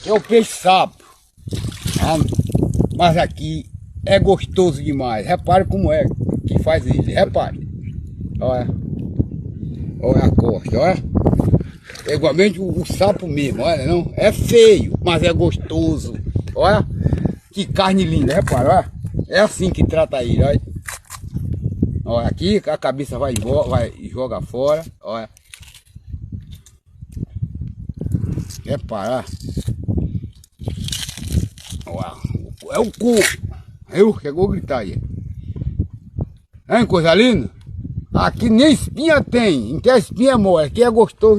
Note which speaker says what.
Speaker 1: É o peixe-sapo. Ah, mas aqui é gostoso demais. Repare como é que faz isso. Repare. Olha. Olha a costa, olha. É igualmente o sapo mesmo, olha, não? É feio, mas é gostoso. Olha. Que carne linda, repara, olha. É assim que trata ele, olha. Olha, aqui a cabeça vai embora, vai joga fora, olha. Repara, olha. É o cu. Chegou a gritar aí. Hein, coisa linda? Aqui nem espinha tem, então a espinha é mole, aqui é gostoso.